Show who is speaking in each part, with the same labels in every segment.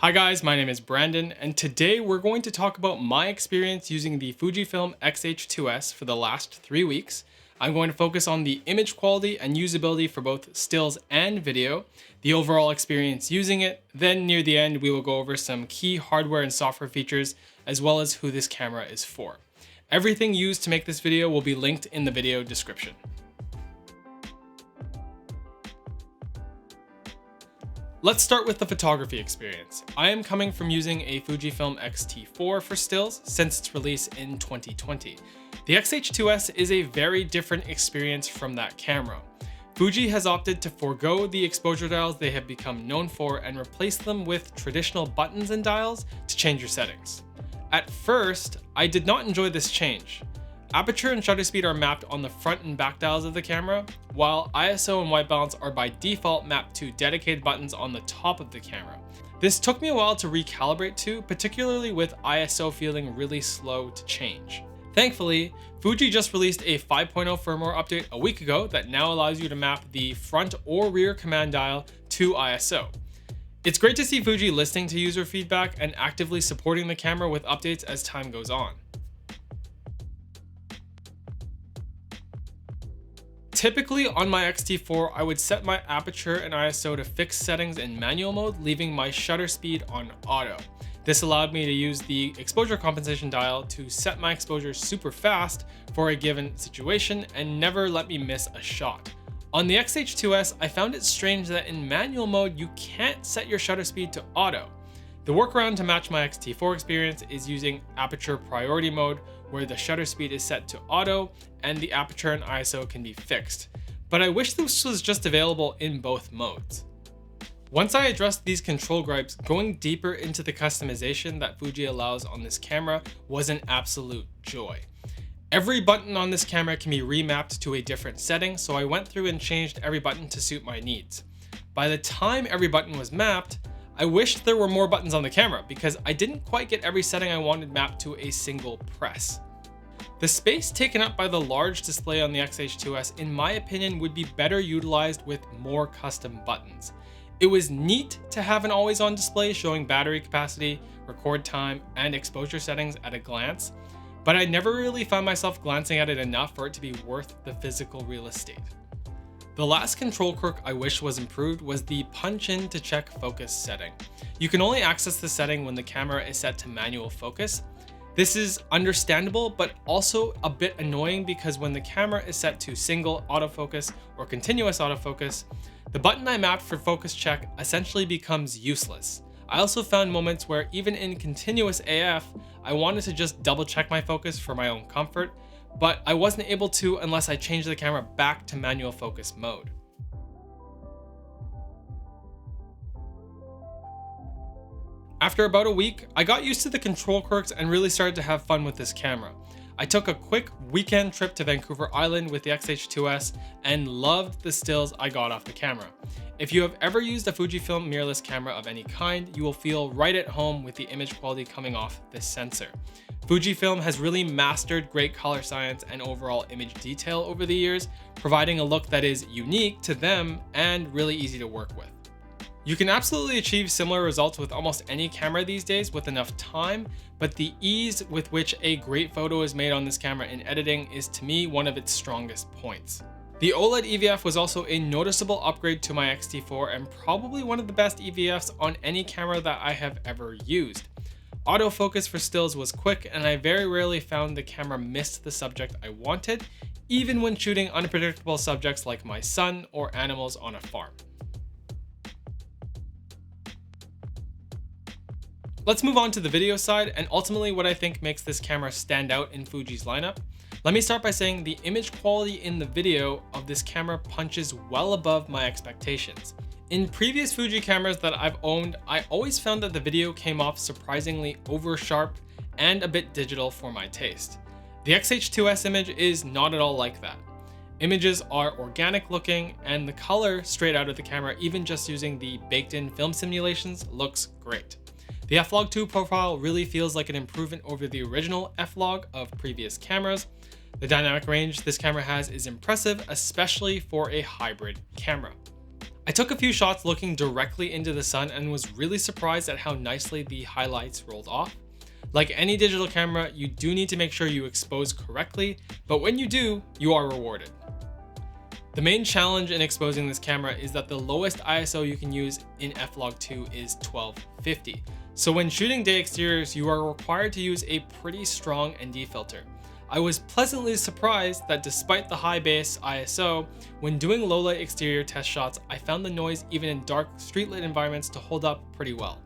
Speaker 1: Hi guys, my name is Brandon, and today we're going to talk about my experience using the Fujifilm XH2S for the last 3 weeks. I'm going to focus on the image quality and usability for both stills and video, the overall experience using it, then near the end we will go over some key hardware and software features, as well as who this camera is for. Everything used to make this video will be linked in the video description. Let's start with the photography experience. I am coming from using a Fujifilm X-T4 for stills since its release in 2020. The X-H2S is a very different experience from that camera. Fuji has opted to forego the exposure dials they have become known for and replace them with traditional buttons and dials to change your settings. At first, I did not enjoy this change. Aperture and shutter speed are mapped on the front and back dials of the camera, while ISO and white balance are by default mapped to dedicated buttons on the top of the camera. This took me a while to recalibrate to, particularly with ISO feeling really slow to change. Thankfully, Fuji just released a 5.0 firmware update a week ago that now allows you to map the front or rear command dial to ISO. It's great to see Fuji listening to user feedback and actively supporting the camera with updates as time goes on. Typically on my X-T4, I would set my aperture and ISO to fixed settings in manual mode, leaving my shutter speed on auto. This allowed me to use the exposure compensation dial to set my exposure super fast for a given situation and never let me miss a shot. On the X-H2S, I found it strange that in manual mode, you can't set your shutter speed to auto. The workaround to match my X-T4 experience is using aperture priority mode, where the shutter speed is set to auto and the aperture and ISO can be fixed. But I wish this was just available in both modes. Once I addressed these control gripes, going deeper into the customization that Fuji allows on this camera was an absolute joy. Every button on this camera can be remapped to a different setting, so I went through and changed every button to suit my needs. By the time every button was mapped, I wished there were more buttons on the camera because I didn't quite get every setting I wanted mapped to a single press. The space taken up by the large display on the X-H2S, in my opinion, would be better utilized with more custom buttons. It was neat to have an always-on display showing battery capacity, record time, and exposure settings at a glance, but I never really found myself glancing at it enough for it to be worth the physical real estate. The last control quirk I wish was improved was the punch in to check focus setting. You can only access the setting when the camera is set to manual focus. This is understandable, but also a bit annoying because when the camera is set to single autofocus or continuous autofocus, the button I mapped for focus check essentially becomes useless. I also found moments where even in continuous AF, I wanted to just double check my focus for my own comfort, but I wasn't able to unless I changed the camera back to manual focus mode. After about a week, I got used to the control quirks and really started to have fun with this camera. I took a quick weekend trip to Vancouver Island with the X-H2S and loved the stills I got off the camera. If you have ever used a Fujifilm mirrorless camera of any kind, you will feel right at home with the image quality coming off this sensor. Fujifilm has really mastered great color science and overall image detail over the years, providing a look that is unique to them and really easy to work with. You can absolutely achieve similar results with almost any camera these days with enough time, but the ease with which a great photo is made on this camera in editing is to me one of its strongest points. The OLED EVF was also a noticeable upgrade to my X-T4 and probably one of the best EVFs on any camera that I have ever used. Autofocus for stills was quick, and I very rarely found the camera missed the subject I wanted, even when shooting unpredictable subjects like my son or animals on a farm. Let's move on to the video side and ultimately what I think makes this camera stand out in Fuji's lineup. Let me start by saying the image quality in the video of this camera punches well above my expectations. In previous Fuji cameras that I've owned, I always found that the video came off surprisingly over sharp and a bit digital for my taste. The X-H2S image is not at all like that. Images are organic looking and the color straight out of the camera, even just using the baked in film simulations, looks great. The F-Log2 profile really feels like an improvement over the original F-Log of previous cameras. The dynamic range this camera has is impressive, especially for a hybrid camera. I took a few shots looking directly into the sun and was really surprised at how nicely the highlights rolled off. Like any digital camera, you do need to make sure you expose correctly, but when you do, you are rewarded. The main challenge in exposing this camera is that the lowest ISO you can use in f-log2 is 1250. So when shooting day exteriors, you are required to use a pretty strong ND filter. I was pleasantly surprised that despite the high base ISO, when doing low light exterior test shots, I found the noise even in dark streetlit environments to hold up pretty well.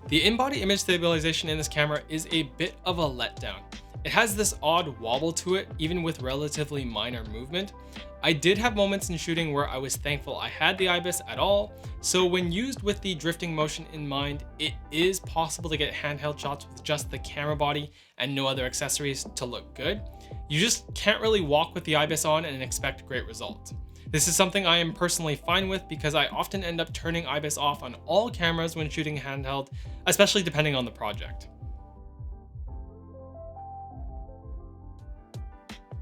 Speaker 1: The in-body image stabilization in this camera is a bit of a letdown. It has this odd wobble to it, even with relatively minor movement. I did have moments in shooting where I was thankful I had the IBIS at all, so when used with the drifting motion in mind, it is possible to get handheld shots with just the camera body and no other accessories to look good. You just can't really walk with the IBIS on and expect great results. This is something I am personally fine with because I often end up turning IBIS off on all cameras when shooting handheld, especially depending on the project.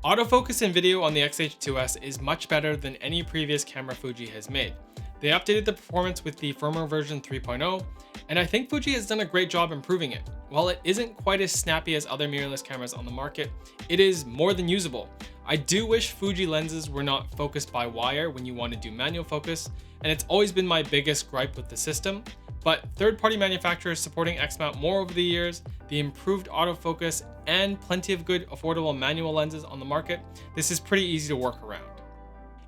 Speaker 1: Autofocus in video on the X-H2S is much better than any previous camera Fuji has made. They updated the performance with the firmware version 3.0, and I think Fuji has done a great job improving it. While it isn't quite as snappy as other mirrorless cameras on the market, it is more than usable. I do wish Fuji lenses were not focused by wire when you want to do manual focus, and it's always been my biggest gripe with the system. But third-party manufacturers supporting X-mount more over the years, the improved autofocus, and plenty of good affordable manual lenses on the market, this is pretty easy to work around.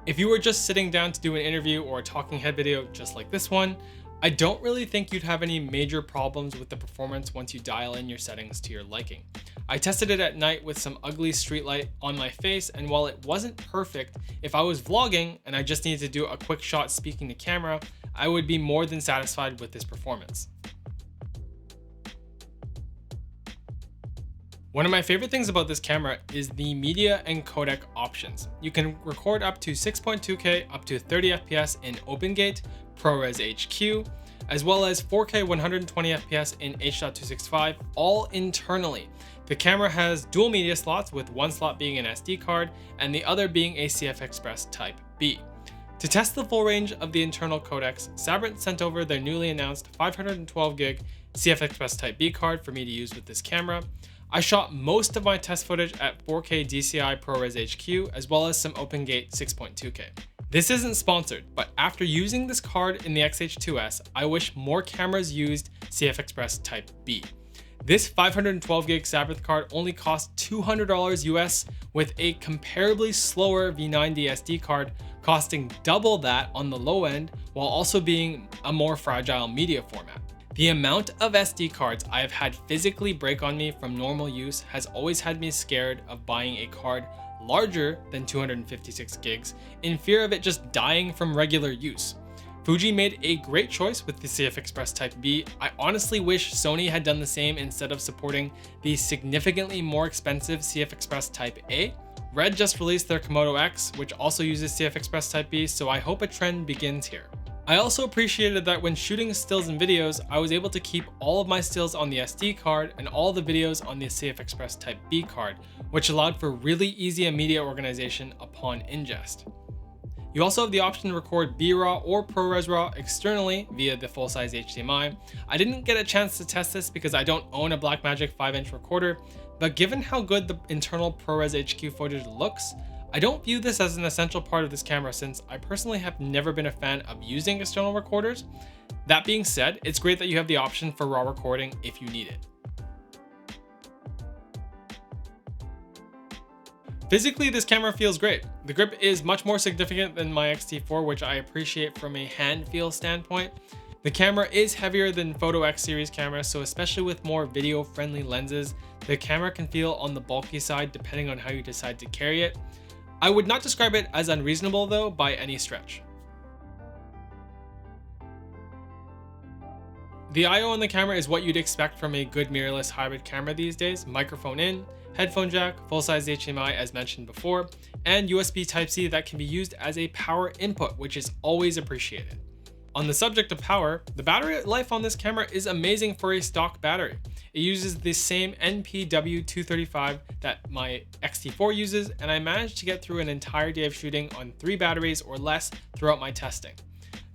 Speaker 1: If you were just sitting down to do an interview or a talking head video just like this one, I don't really think you'd have any major problems with the performance once you dial in your settings to your liking. I tested it at night with some ugly street light on my face, and while it wasn't perfect, if I was vlogging and I just needed to do a quick shot speaking to camera, I would be more than satisfied with this performance. One of my favorite things about this camera is the media and codec options. You can record up to 6.2K up to 30 FPS in OpenGate, ProRes HQ, as well as 4K 120 FPS in H.265, all internally. The camera has dual media slots, with one slot being an SD card and the other being a CF Express Type B. To test the full range of the internal codecs, Sabrent sent over their newly announced 512GB CF Express Type B card for me to use with this camera. I shot most of my test footage at 4K DCI ProRes HQ, as well as some OpenGate 6.2K. This isn't sponsored, but after using this card in the X-H2S, I wish more cameras used CF Express Type B. This 512GB Sabrent card only costs $200 US, with a comparably slower V90 SD card costing double that on the low end, while also being a more fragile media format. The amount of SD cards I have had physically break on me from normal use has always had me scared of buying a card larger than 256 gigs in fear of it just dying from regular use. Fuji made a great choice with the CF Express Type B. I honestly wish Sony had done the same instead of supporting the significantly more expensive CF Express Type A. Red just released their Komodo X, which also uses CF Express Type B, so I hope a trend begins here. I also appreciated that when shooting stills and videos, I was able to keep all of my stills on the SD card and all the videos on the CF Express Type B card, which allowed for really easy media organization upon ingest. You also have the option to record B-RAW or ProRes RAW externally via the full-size HDMI. I didn't get a chance to test this because I don't own a Blackmagic 5-inch recorder, but given how good the internal ProRes HQ footage looks, I don't view this as an essential part of this camera since I personally have never been a fan of using external recorders. That being said, it's great that you have the option for RAW recording if you need it. Physically, this camera feels great. The grip is much more significant than my X-T4, which I appreciate from a hand feel standpoint. The camera is heavier than Photo X series cameras, so especially with more video friendly lenses, the camera can feel on the bulky side depending on how you decide to carry it. I would not describe it as unreasonable though by any stretch. The I/O on the camera is what you'd expect from a good mirrorless hybrid camera these days. Microphone in, headphone jack, full-size HDMI as mentioned before, and USB Type-C that can be used as a power input, which is always appreciated. On the subject of power, the battery life on this camera is amazing for a stock battery. It uses the same NPW235 that my X-T4 uses, and I managed to get through an entire day of shooting on 3 batteries or less throughout my testing.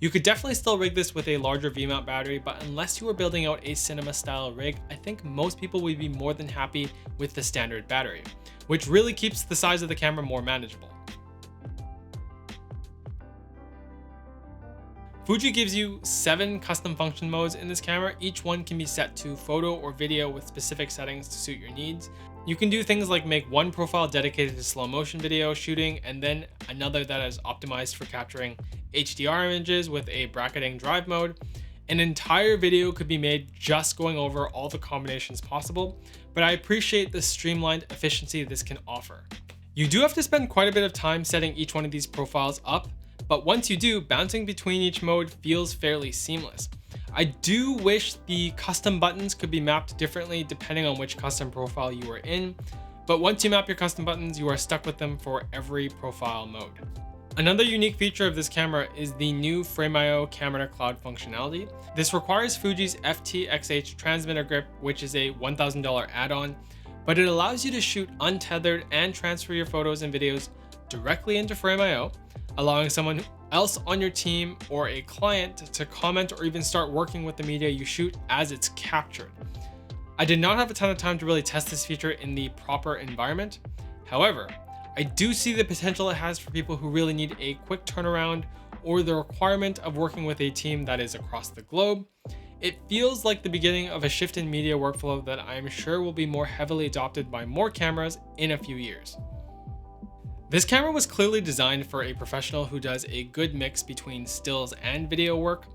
Speaker 1: You could definitely still rig this with a larger V-mount battery, but unless you are building out a cinema style rig, I think most people would be more than happy with the standard battery, which really keeps the size of the camera more manageable. Fuji gives you 7 custom function modes in this camera. Each one can be set to photo or video with specific settings to suit your needs. You can do things like make one profile dedicated to slow motion video shooting and then another that is optimized for capturing HDR images with a bracketing drive mode. An entire video could be made just going over all the combinations possible, but I appreciate the streamlined efficiency this can offer. You do have to spend quite a bit of time setting each one of these profiles up, but once you do, bouncing between each mode feels fairly seamless. I do wish the custom buttons could be mapped differently depending on which custom profile you are in, but once you map your custom buttons, you are stuck with them for every profile mode. Another unique feature of this camera is the new Frame.io camera cloud functionality. This requires Fuji's FT-XH transmitter grip, which is a $1,000 add-on, but it allows you to shoot untethered and transfer your photos and videos directly into Frame.io, allowing someone else on your team or a client to comment or even start working with the media you shoot as it's captured. I did not have a ton of time to really test this feature in the proper environment. However, I do see the potential it has for people who really need a quick turnaround or the requirement of working with a team that is across the globe. It feels like the beginning of a shift in media workflow that I'm sure will be more heavily adopted by more cameras in a few years. This camera was clearly designed for a professional who does a good mix between stills and video work.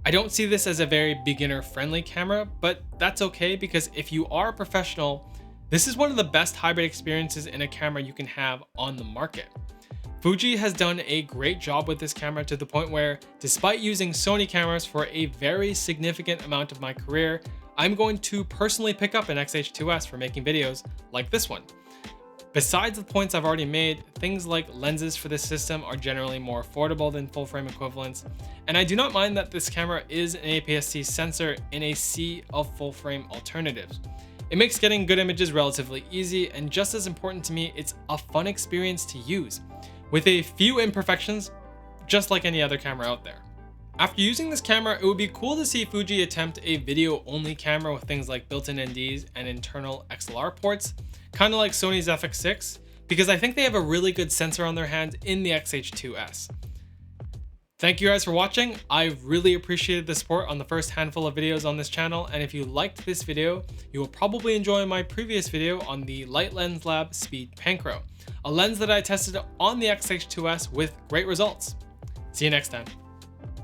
Speaker 1: I don't see this as a very beginner-friendly camera, but that's okay because if you are a professional, this is one of the best hybrid experiences in a camera you can have on the market. Fuji has done a great job with this camera to the point where, despite using Sony cameras for a very significant amount of my career, I'm going to personally pick up an X-H2S for making videos like this one. Besides the points I've already made, things like lenses for this system are generally more affordable than full frame equivalents, and I do not mind that this camera is an APS-C sensor in a sea of full frame alternatives. It makes getting good images relatively easy, and just as important to me, it's a fun experience to use, with a few imperfections, just like any other camera out there. After using this camera, it would be cool to see Fuji attempt a video-only camera with things like built-in NDs and internal XLR ports, kind of like Sony's FX6, because I think they have a really good sensor on their hands in the X-H2S. Thank you guys for watching. I really appreciated the support on the first handful of videos on this channel, and if you liked this video, you will probably enjoy my previous video on the Light Lens Lab Speed Pancro, a lens that I tested on the X-H2S with great results. See you next time.